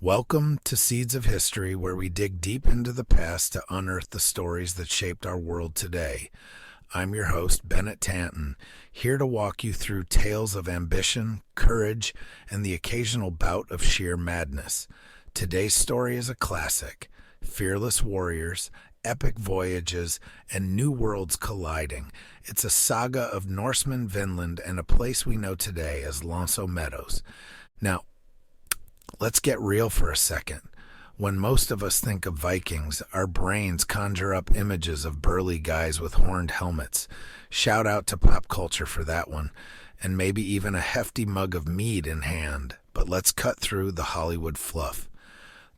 Welcome to Seeds of History, where we dig deep into the past to unearth the stories that shaped our world today. I'm your host, Bennett Tanton, here to walk you through tales of ambition, courage, and the occasional bout of sheer madness. Today's story is a classic: fearless warriors, epic voyages, and new worlds colliding. It's a saga of Norsemen, Vinland, and a place we know today as Meadows. Now, let's get real for a second. When most of us think of Vikings, our brains conjure up images of burly guys with horned helmets. Shout out to pop culture for that one, and maybe even a hefty mug of mead in hand. But let's cut through the Hollywood fluff.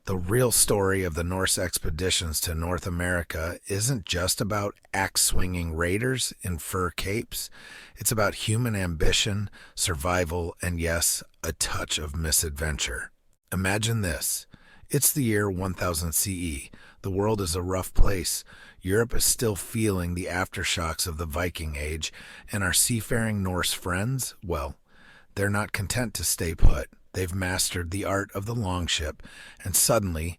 The real story of the Norse Expeditions to North America isn't just about axe-swinging raiders in fur capes. It's about human ambition, survival, and yes, a touch of misadventure. Imagine this. It's the year 1000 CE. The world is a rough place. Europe is still feeling the aftershocks of the Viking Age, and our seafaring Norse friends, well, they're not content to stay put. They've mastered the art of the longship, and suddenly,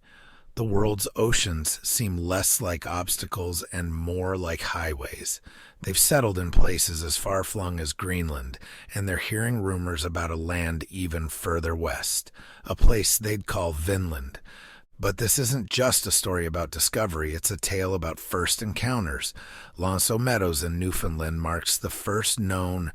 the world's oceans seem less like obstacles and more like highways. They've settled in places as far-flung as Greenland, and they're hearing rumors about a land even further west, a place they'd call Vinland. But this isn't just a story about discovery, it's a tale about first encounters. Meadows in Newfoundland marks the first known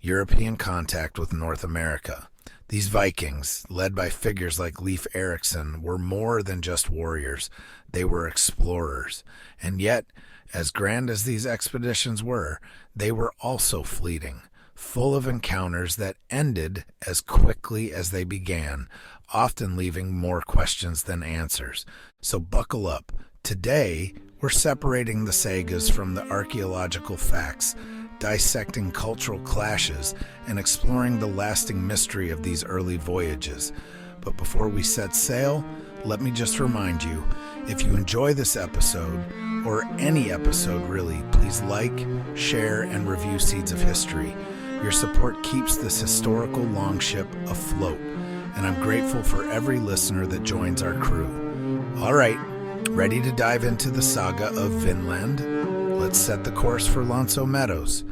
European contact with North America. These Vikings, led by figures like Leif Erikson, were more than just warriors. They were explorers. And yet, as grand as these expeditions were, they were also fleeting, full of encounters that ended as quickly as they began, often leaving more questions than answers. So buckle up. Today, we're separating the sagas from the archaeological facts, dissecting cultural clashes, and exploring the lasting mystery of these early voyages. But before we set sail, let me just remind you, if you enjoy this episode, or any episode really, please like, share, and review Seeds of History. Your support keeps this historical longship afloat, and I'm grateful for every listener that joins our crew. All right, ready to dive into the saga of Vinland? Let's set the course for Meadows.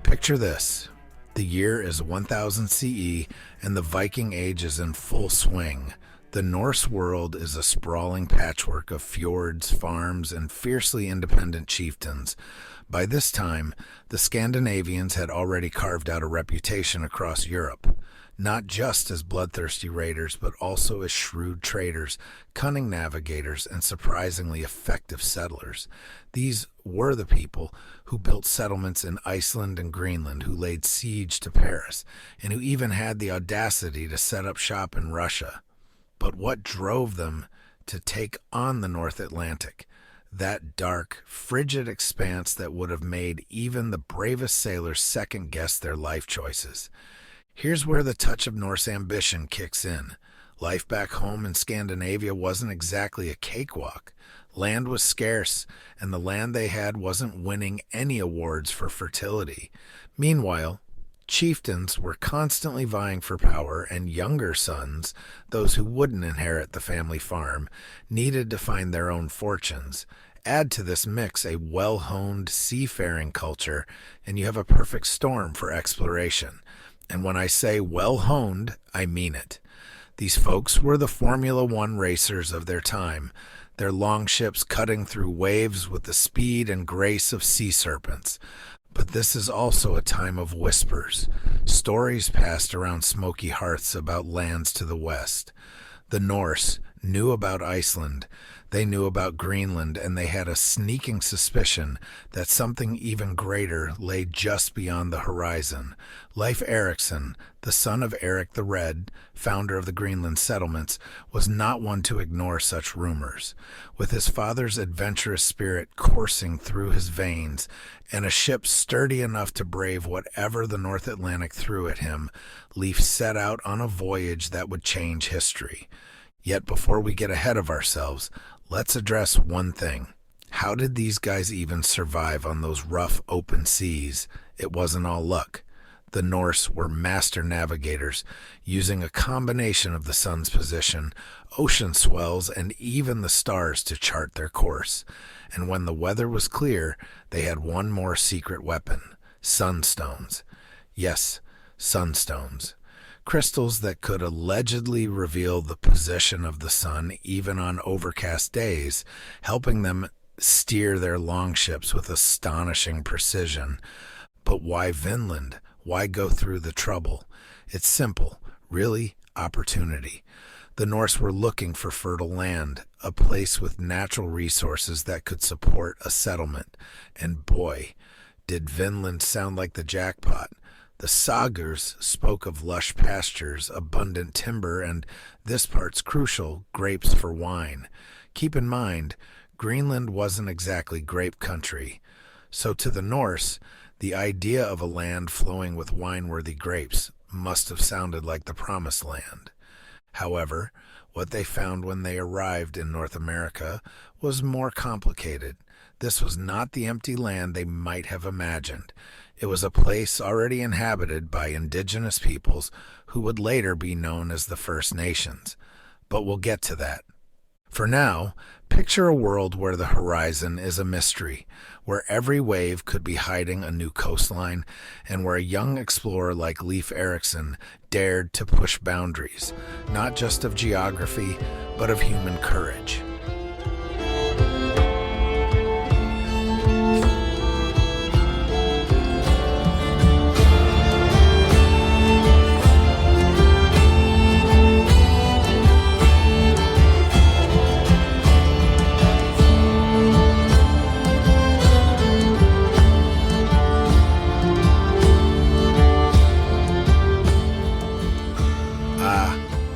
Picture this. The year is 1000 CE, and the Viking Age is in full swing. The Norse world is a sprawling patchwork of fjords, farms, and fiercely independent chieftains. By this time, the Scandinavians had already carved out a reputation across Europe, not just as bloodthirsty raiders, but also as shrewd traders, cunning navigators, and surprisingly effective settlers. These were the people who built settlements in Iceland and Greenland, who laid siege to Paris, and who even had the audacity to set up shop in Russia. But what drove them to take on the North Atlantic? That dark, frigid expanse that would have made even the bravest sailors second-guess their life choices. Here's where the touch of Norse ambition kicks in. Life back home in Scandinavia wasn't exactly a cakewalk. Land was scarce, and the land they had wasn't winning any awards for fertility. Meanwhile, chieftains were constantly vying for power, and younger sons, those who wouldn't inherit the family farm, needed to find their own fortunes. Add to this mix a well-honed seafaring culture, and you have a perfect storm for exploration. And when I say well-honed, I mean it. These folks were the Formula One racers of their time, their longships cutting through waves with the speed and grace of sea serpents. But this is also a time of whispers, stories passed around smoky hearths about lands to the west. The Norse, knew about Iceland, they knew about Greenland, and they had a sneaking suspicion that something even greater lay just beyond the horizon. Leif Erikson, the son of Eric the Red, founder of the Greenland settlements, was not one to ignore such rumors. With his father's adventurous spirit coursing through his veins, and a ship sturdy enough to brave whatever the North Atlantic threw at him, Leif set out on a voyage that would change history. Yet before we get ahead of ourselves, let's address one thing. How did these guys even survive on those rough, open seas? It wasn't all luck. The Norse were master navigators, using a combination of the sun's position, ocean swells, and even the stars to chart their course. And when the weather was clear, they had one more secret weapon: sunstones. Yes, sunstones. Crystals that could allegedly reveal the position of the sun even on overcast days, helping them steer their longships with astonishing precision. But why Vinland? Why go through the trouble? It's simple, really: opportunity. The Norse were looking for fertile land, a place with natural resources that could support a settlement. And boy, did Vinland sound like the jackpot. The sagas spoke of lush pastures, abundant timber, and, this part's crucial, grapes for wine. Keep in mind, Greenland wasn't exactly grape country. So to the Norse, the idea of a land flowing with wine-worthy grapes must have sounded like the promised land. However, what they found when they arrived in North America was more complicated. This was not the empty land they might have imagined. It was a place already inhabited by indigenous peoples who would later be known as the First Nations. But we'll get to that. For now, picture a world where the horizon is a mystery, where every wave could be hiding a new coastline, and where a young explorer like Leif Erikson dared to push boundaries, not just of geography, but of human courage.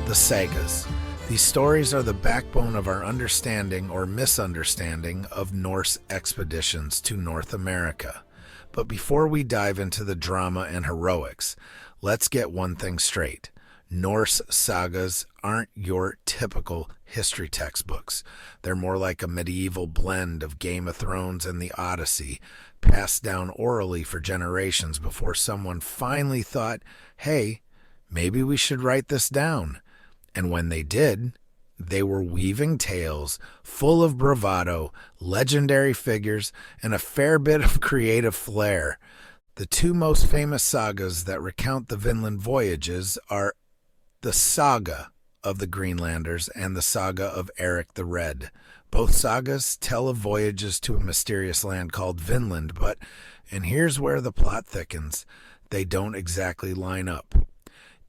The sagas. These stories are the backbone of our understanding or misunderstanding of Norse expeditions to North America. But before we dive into the drama and heroics, let's get one thing straight. Norse sagas aren't your typical history textbooks. They're more like a medieval blend of Game of Thrones and the Odyssey, passed down orally for generations before someone finally thought, hey, maybe we should write this down. And when they did, they were weaving tales full of bravado, legendary figures, and a fair bit of creative flair. The two most famous sagas that recount the Vinland voyages are the saga of the Greenlanders and the saga of Eric the Red. Both sagas tell of voyages to a mysterious land called Vinland, but, and here's where the plot thickens, they don't exactly line up.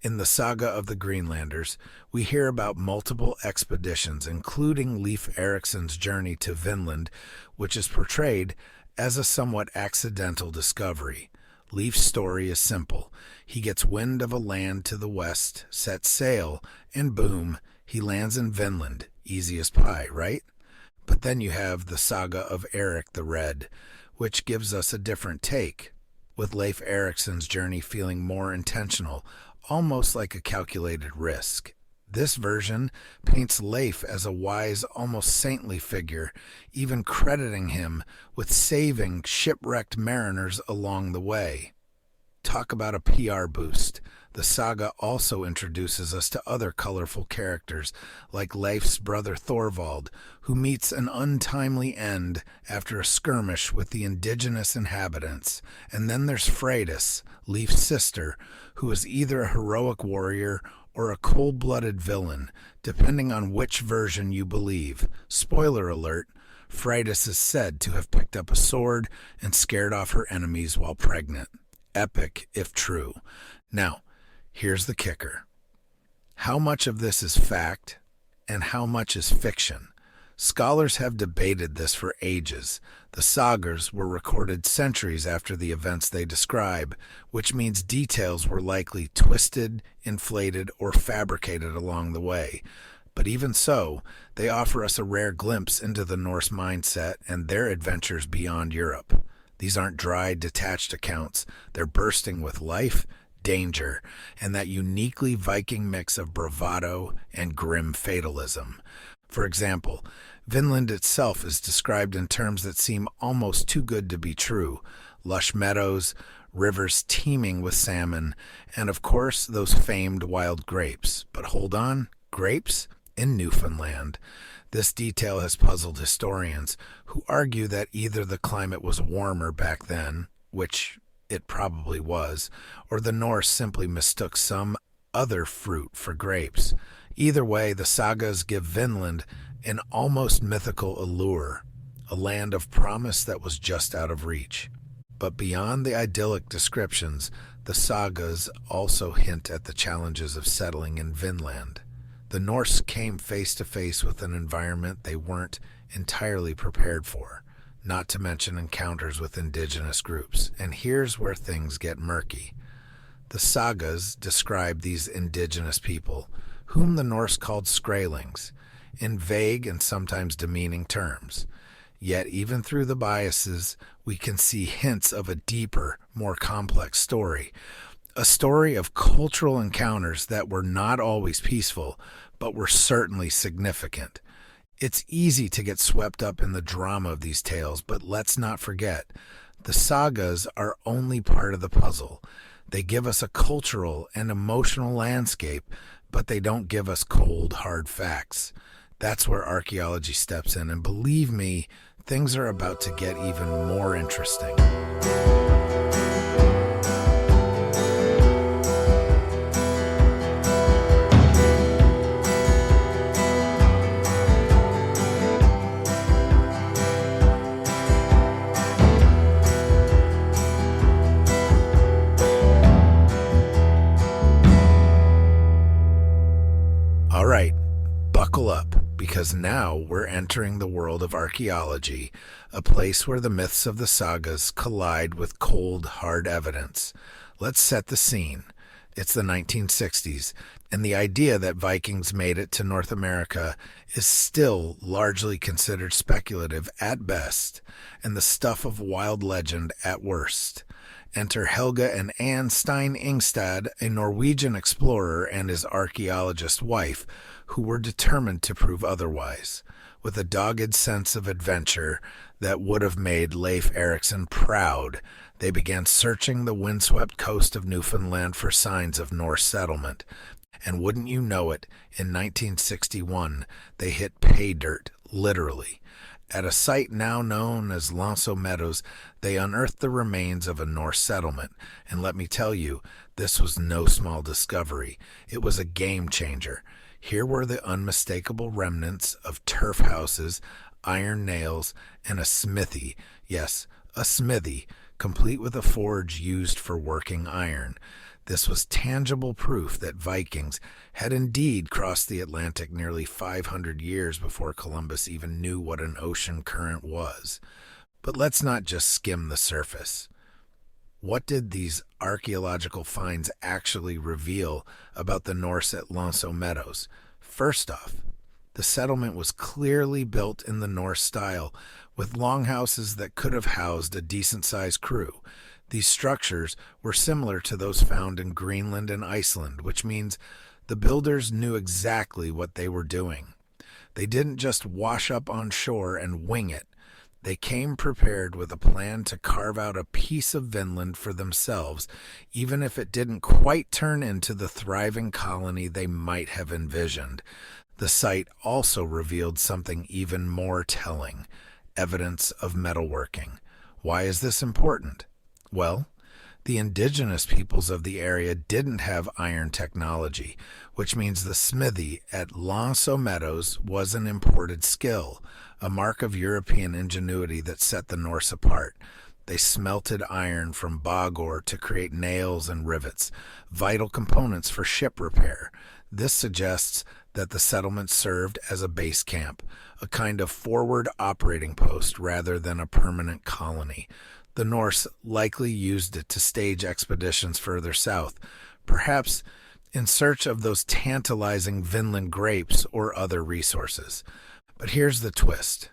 In the saga of the Greenlanders, we hear about multiple expeditions, including Leif Erikson's journey to Vinland, which is portrayed as a somewhat accidental discovery. Leif's story is simple. He gets wind of a land to the west, sets sail, and boom, he lands in Vinland. Easy as pie, right? But then you have the saga of Eric the Red, which gives us a different take, with Leif Erikson's journey feeling more intentional, almost like a calculated risk. This version paints Leif as a wise, almost saintly figure, even crediting him with saving shipwrecked mariners along the way. Talk about a PR boost. The saga also introduces us to other colorful characters, like Leif's brother Thorvald, who meets an untimely end after a skirmish with the indigenous inhabitants. And then there's Freydis, Leif's sister, who is either a heroic warrior or a cold-blooded villain, depending on which version you believe. Spoiler alert, Freydis is said to have picked up a sword and scared off her enemies while pregnant. Epic, if true. Now, here's the kicker. How much of this is fact and how much is fiction? Scholars have debated this for ages. The sagas were recorded centuries after the events they describe, which means details were likely twisted, inflated, or fabricated along the way. But even so, they offer us a rare glimpse into the Norse mindset and their adventures beyond Europe. These aren't dry, detached accounts. They're bursting with life, danger, and that uniquely Viking mix of bravado and grim fatalism. For example, Vinland itself is described in terms that seem almost too good to be true. Lush meadows, rivers teeming with salmon, and of course those famed wild grapes. But hold on, grapes? In Newfoundland. This detail has puzzled historians, who argue that either the climate was warmer back then, which it probably was, or the Norse simply mistook some other fruit for grapes. Either way, the sagas give Vinland an almost mythical allure, a land of promise that was just out of reach. But beyond the idyllic descriptions, the sagas also hint at the challenges of settling in Vinland. The Norse came face to face with an environment they weren't entirely prepared for, not to mention encounters with indigenous groups. And here's where things get murky. The sagas describe these indigenous people, whom the Norse called Skraelings, in vague and sometimes demeaning terms. Yet even through the biases, we can see hints of a deeper, more complex story. A story of cultural encounters that were not always peaceful, but were certainly significant. It's easy to get swept up in the drama of these tales, but let's not forget, the sagas are only part of the puzzle. They give us a cultural and emotional landscape, but they don't give us cold, hard facts. That's where archaeology steps in, and believe me, things are about to get even more interesting. All right, buckle up, because now we're entering the world of archaeology, a place where the myths of the sagas collide with cold, hard evidence. Let's set the scene. It's the 1960s, and the idea that Vikings made it to North America is still largely considered speculative at best, and the stuff of wild legend at worst. Enter Helga and Anne Stein Ingstad, a Norwegian explorer, and his archaeologist wife, who were determined to prove otherwise. With a dogged sense of adventure that would have made Leif Erikson proud, they began searching the windswept coast of Newfoundland for signs of Norse settlement. And wouldn't you know it, in 1961, they hit pay dirt, literally. At a site now known as Meadows, they unearthed the remains of a Norse settlement. And let me tell you, this was no small discovery. It was a game changer. Here were the unmistakable remnants of turf houses, iron nails, and a smithy. Yes, a smithy, complete with a forge used for working iron. This was tangible proof that Vikings had indeed crossed the Atlantic nearly 500 years before Columbus even knew what an ocean current was. But let's not just skim the surface. What did these archaeological finds actually reveal about the Norse at Meadows? First off, the settlement was clearly built in the Norse style, with longhouses that could have housed a decent-sized crew. These structures were similar to those found in Greenland and Iceland, which means the builders knew exactly what they were doing. They didn't just wash up on shore and wing it. They came prepared with a plan to carve out a piece of Vinland for themselves, even if it didn't quite turn into the thriving colony they might have envisioned. The site also revealed something even more telling: evidence of metalworking. Why is this important? Well, the indigenous peoples of the area didn't have iron technology, which means the smithy at Meadows was an imported skill, a mark of European ingenuity that set the Norse apart. They smelted iron from bog ore to create nails and rivets, vital components for ship repair. This suggests that the settlement served as a base camp, a kind of forward operating post rather than a permanent colony. The Norse likely used it to stage expeditions further south, perhaps in search of those tantalizing Vinland grapes or other resources. But here's the twist.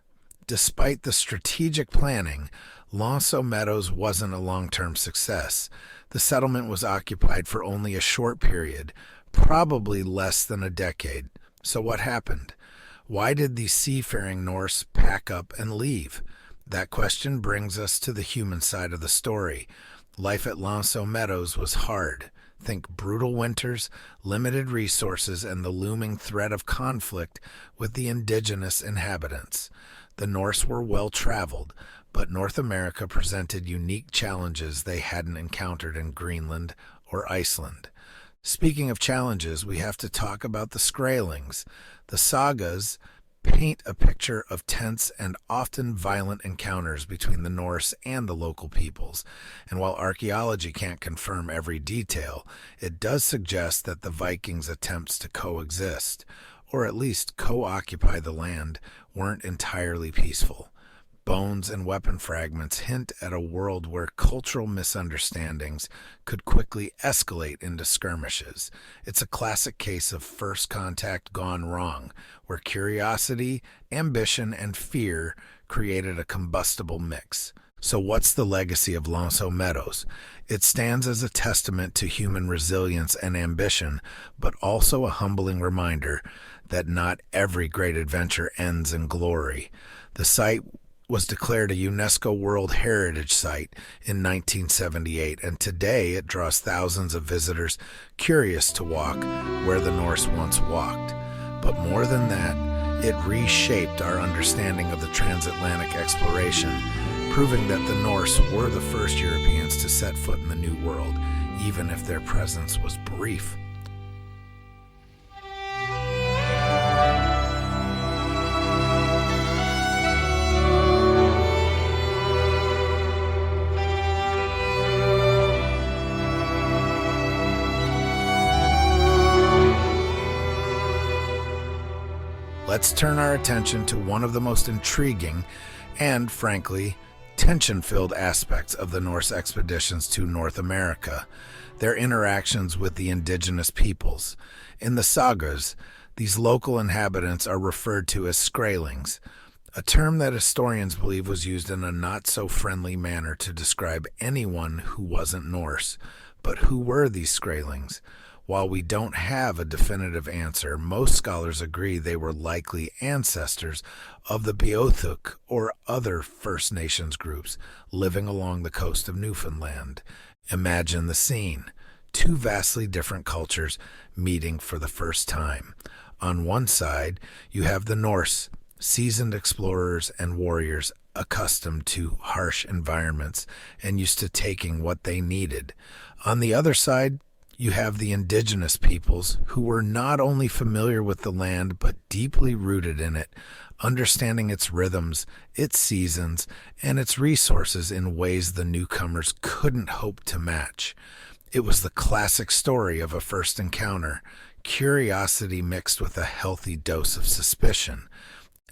Despite the strategic planning, Meadows wasn't a long-term success. The settlement was occupied for only a short period, probably less than a decade. So what happened? Why did these seafaring Norse pack up and leave? That question brings us to the human side of the story. Life at Meadows was hard. Think brutal winters, limited resources, and the looming threat of conflict with the indigenous inhabitants. The Norse were well-traveled, but North America presented unique challenges they hadn't encountered in Greenland or Iceland. Speaking of challenges, we have to talk about the Skraelings. The sagas paint a picture of tense and often violent encounters between the Norse and the local peoples, and while archaeology can't confirm every detail, it does suggest that the Vikings' attempts to coexist, or at least co-occupy the land, weren't entirely peaceful. Bones and weapon fragments hint at a world where cultural misunderstandings could quickly escalate into skirmishes. It's a classic case of first contact gone wrong, where curiosity, ambition, and fear created a combustible mix. So what's the legacy of Meadows? It stands as a testament to human resilience and ambition, but also a humbling reminder that not every great adventure ends in glory. The site was declared a UNESCO World Heritage Site in 1978, and today it draws thousands of visitors curious to walk where the Norse once walked. But more than that, it reshaped our understanding of the transatlantic exploration, proving that the Norse were the first Europeans to set foot in the New World, even if their presence was brief. Let's turn our attention to one of the most intriguing and, frankly, tension-filled aspects of the Norse expeditions to North America, their interactions with the indigenous peoples. In the sagas, these local inhabitants are referred to as Skraelings, a term that historians believe was used in a not-so-friendly manner to describe anyone who wasn't Norse. But who were these Skraelings? While we don't have a definitive answer, most scholars agree they were likely ancestors of the Beothuk or other First Nations groups living along the coast of Newfoundland. Imagine the scene. Two vastly different cultures meeting for the first time. On one side, you have the Norse, seasoned explorers and warriors accustomed to harsh environments and used to taking what they needed. On the other side, you have the indigenous peoples who were not only familiar with the land but deeply rooted in it, understanding its rhythms, its seasons, and its resources in ways the newcomers couldn't hope to match. It was the classic story of a first encounter, curiosity mixed with a healthy dose of suspicion.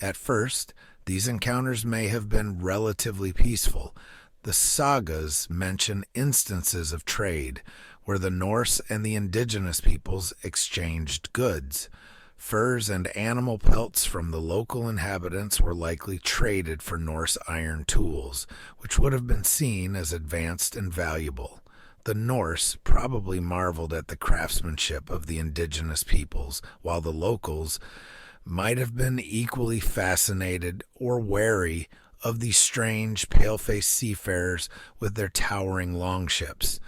At first, these encounters may have been relatively peaceful. The sagas mention instances of trade, where the Norse and the indigenous peoples exchanged goods. Furs and animal pelts from the local inhabitants were likely traded for Norse iron tools, which would have been seen as advanced and valuable. The Norse probably marveled at the craftsmanship of the indigenous peoples, while the locals might have been equally fascinated or wary of these strange, pale-faced seafarers with their towering longships.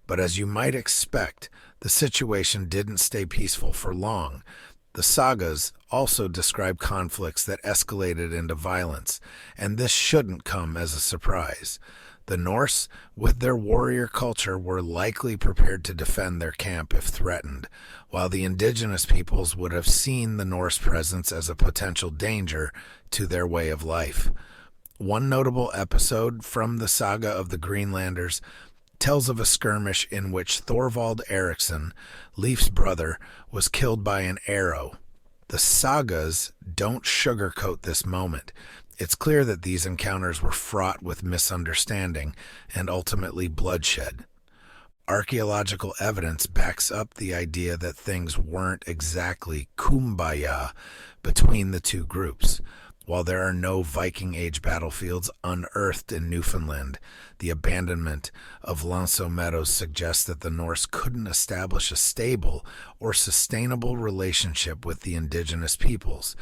But as you might expect, the situation didn't stay peaceful for long. The sagas also describe conflicts that escalated into violence, and this shouldn't come as a surprise. The Norse, with their warrior culture, were likely prepared to defend their camp if threatened, while the indigenous peoples would have seen the Norse presence as a potential danger to their way of life. One notable episode from the saga of the Greenlanders tells of a skirmish in which Leif Erikson, Leif's brother, was killed by an arrow. The sagas don't sugarcoat this moment. It's clear that these encounters were fraught with misunderstanding and ultimately bloodshed. Archaeological evidence backs up the idea that things weren't exactly kumbaya between the two groups. While there are no Viking Age battlefields unearthed in Newfoundland, the abandonment of Meadows suggests that the Norse couldn't establish a stable or sustainable relationship with the indigenous peoples.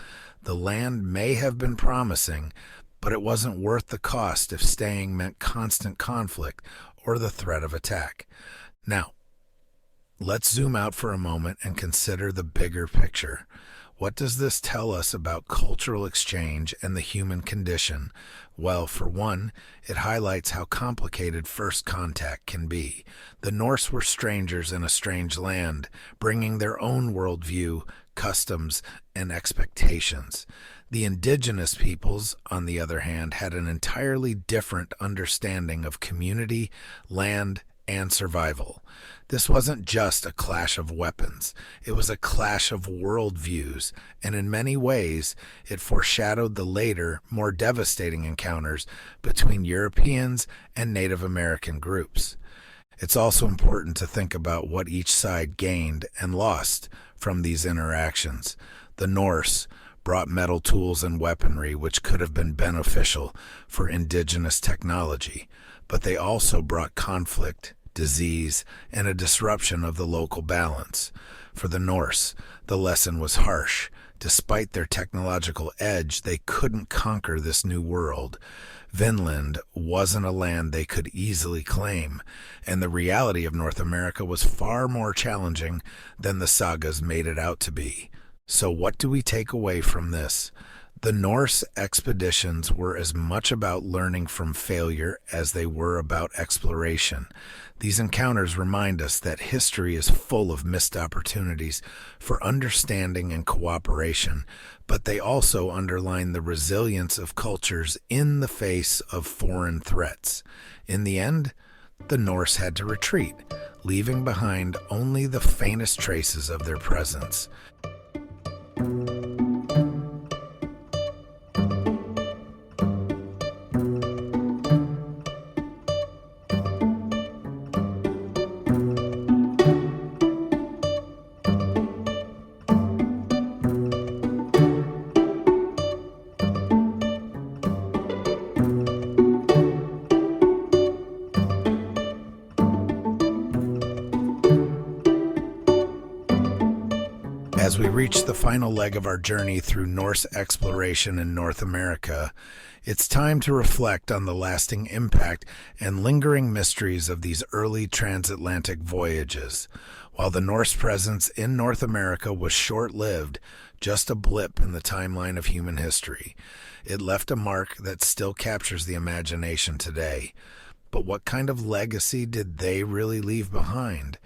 The land may have been promising, but it wasn't worth the cost if staying meant constant conflict or the threat of attack. Now, let's zoom out for a moment and consider the bigger picture. What does this tell us about cultural exchange and the human condition? Well, for one, it highlights how complicated first contact can be. The Norse were strangers in a strange land, bringing their own worldview, customs, and expectations. The indigenous peoples, on the other hand, had an entirely different understanding of community, land, and survival. This wasn't just a clash of weapons. It was a clash of worldviews, and in many ways, it foreshadowed the later, more devastating encounters between Europeans and Native American groups. It's also important to think about what each side gained and lost from these interactions. The Norse brought metal tools and weaponry which could have been beneficial for indigenous technology, but they also brought conflict, disease, and a disruption of the local balance. For the Norse, the lesson was harsh. Despite their technological edge, they couldn't conquer this new world. Vinland wasn't a land they could easily claim, and the reality of North America was far more challenging than the sagas made it out to be. So what do we take away from this? The Norse expeditions were as much about learning from failure as they were about exploration. These encounters remind us that history is full of missed opportunities for understanding and cooperation, but they also underline the resilience of cultures in the face of foreign threats. In the end, the Norse had to retreat, leaving behind only the faintest traces of their presence. As we reach the final leg of our journey through Norse exploration in North America, it's time to reflect on the lasting impact and lingering mysteries of these early transatlantic voyages. While the Norse presence in North America was short-lived, just a blip in the timeline of human history, it left a mark that still captures the imagination today. But what kind of legacy did they really leave behind?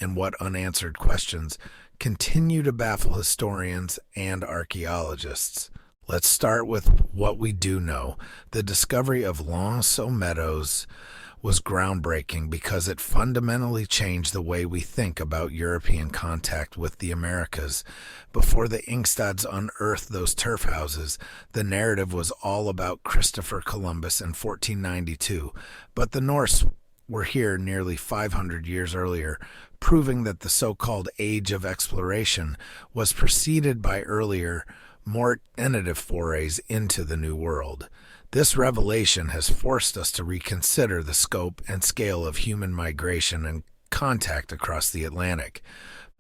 And what unanswered questions continue to baffle historians and archaeologists? Let's start with what we do know. The discovery of Meadows was groundbreaking because it fundamentally changed the way we think about European contact with the Americas. Before the Inkstads unearthed those turf houses, the narrative was all about Christopher Columbus in 1492, but the Norse were here nearly 500 years earlier, proving that the so-called Age of Exploration was preceded by earlier, more tentative forays into the New World. This revelation has forced us to reconsider the scope and scale of human migration and contact across the Atlantic.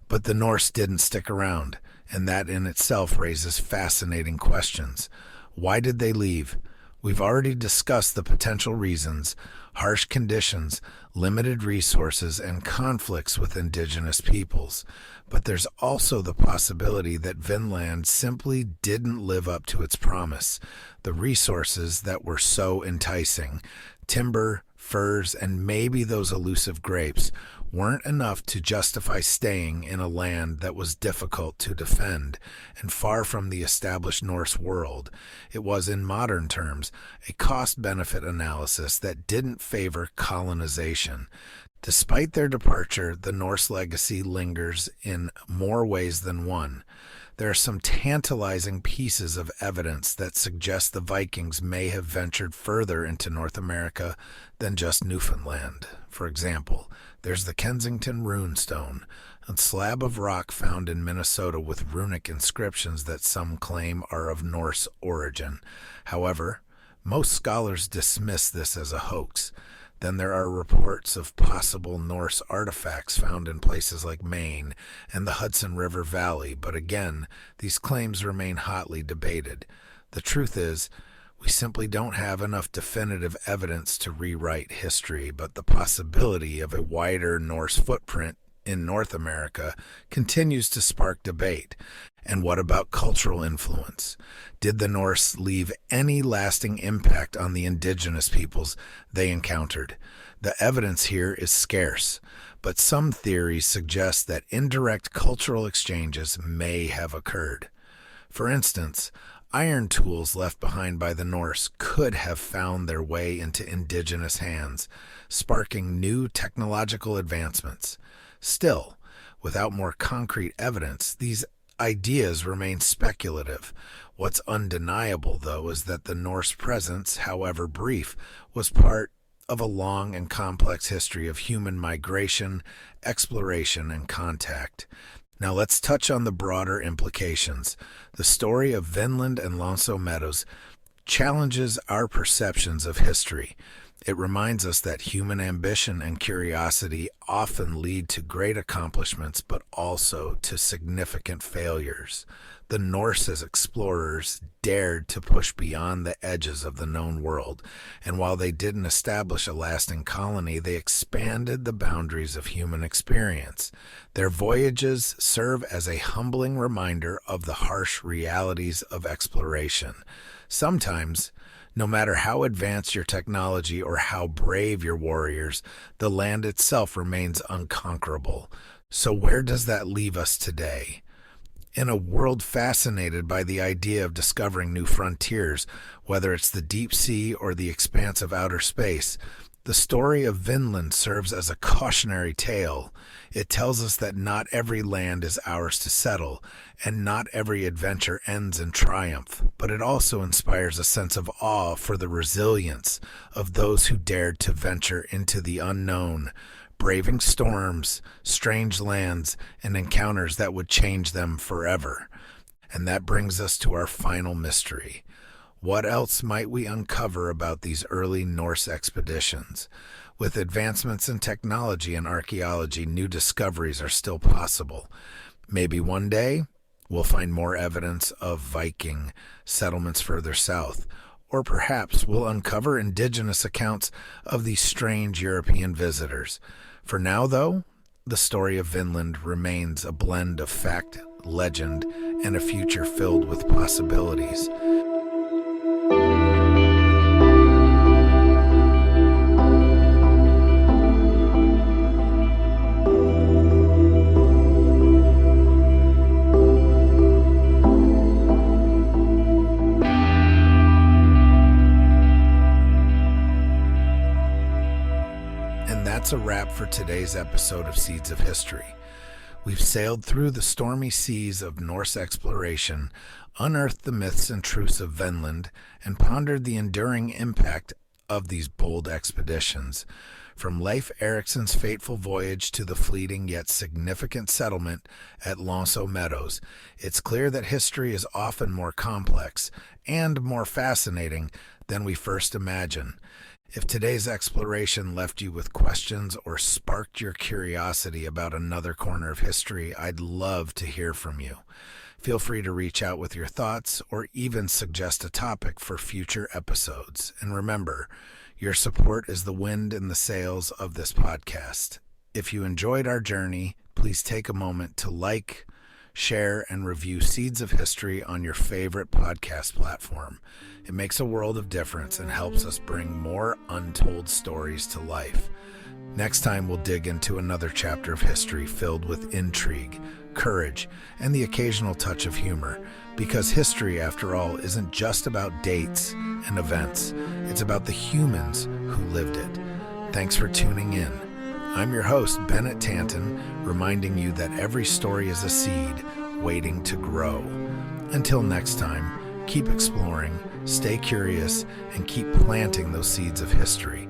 But the Norse didn't stick around, and that in itself raises fascinating questions. Why did they leave? We've already discussed the potential reasons: harsh conditions, limited resources, and conflicts with indigenous peoples. But there's also the possibility that Vinland simply didn't live up to its promise. The resources that were so enticing, timber, furs, and maybe those elusive grapes, weren't enough to justify staying in a land that was difficult to defend and far from the established Norse world. It was, in modern terms, a cost-benefit analysis that didn't favor colonization. Despite their departure, the Norse legacy lingers in more ways than one. There are some tantalizing pieces of evidence that suggest the Vikings may have ventured further into North America than just Newfoundland. For example, there's the Kensington Runestone, a slab of rock found in Minnesota with runic inscriptions that some claim are of Norse origin. However, most scholars dismiss this as a hoax. Then there are reports of possible Norse artifacts found in places like Maine and the Hudson River Valley, but again, these claims remain hotly debated. The truth is, we simply don't have enough definitive evidence to rewrite history, but the possibility of a wider Norse footprint in North America continues to spark debate. And what about cultural influence? Did the Norse leave any lasting impact on the indigenous peoples they encountered? The evidence here is scarce, but some theories suggest that indirect cultural exchanges may have occurred. For instance, iron tools left behind by the Norse could have found their way into indigenous hands, sparking new technological advancements. Still, without more concrete evidence, these ideas remain speculative. What's undeniable, though, is that the Norse presence, however brief, was part of a long and complex history of human migration, exploration, and contact. Now let's touch on the broader implications. The story of Vinland and Meadows challenges our perceptions of history. It reminds us that human ambition and curiosity often lead to great accomplishments, but also to significant failures. The Norse as explorers dared to push beyond the edges of the known world, and while they didn't establish a lasting colony, they expanded the boundaries of human experience. Their voyages serve as a humbling reminder of the harsh realities of exploration. Sometimes, no matter how advanced your technology or how brave your warriors, the land itself remains unconquerable. So where does that leave us today? In a world fascinated by the idea of discovering new frontiers, whether it's the deep sea or the expanse of outer space, the story of Vinland serves as a cautionary tale. It tells us that not every land is ours to settle, and not every adventure ends in triumph, but it also inspires a sense of awe for the resilience of those who dared to venture into the unknown, braving storms, strange lands, and encounters that would change them forever. And that brings us to our final mystery. What else might we uncover about these early Norse expeditions? With advancements in technology and archaeology, new discoveries are still possible. Maybe one day, we'll find more evidence of Viking settlements further south, or perhaps we'll uncover indigenous accounts of these strange European visitors. For now, though, the story of Vinland remains a blend of fact, legend, and a future filled with possibilities. That's a wrap for today's episode of Seeds of History. We've sailed through the stormy seas of Norse exploration, unearthed the myths and truths of Vinland, and pondered the enduring impact of these bold expeditions. From Leif Erikson's fateful voyage to the fleeting yet significant settlement at Meadows, it's clear that history is often more complex and more fascinating than we first imagine. If today's exploration left you with questions or sparked your curiosity about another corner of history, I'd love to hear from you. Feel free to reach out with your thoughts or even suggest a topic for future episodes. And remember, your support is the wind in the sails of this podcast. If you enjoyed our journey, please take a moment to like, share, and review Seeds of History on your favorite podcast platform. It makes a world of difference and helps us bring more untold stories to life. Next time, we'll dig into another chapter of history filled with intrigue, courage, and the occasional touch of humor. Because history, after all, isn't just about dates and events. It's about the humans who lived it. Thanks for tuning in. I'm your host, Bennett Tanton, reminding you that every story is a seed waiting to grow. Until next time, keep exploring, stay curious, and keep planting those seeds of history.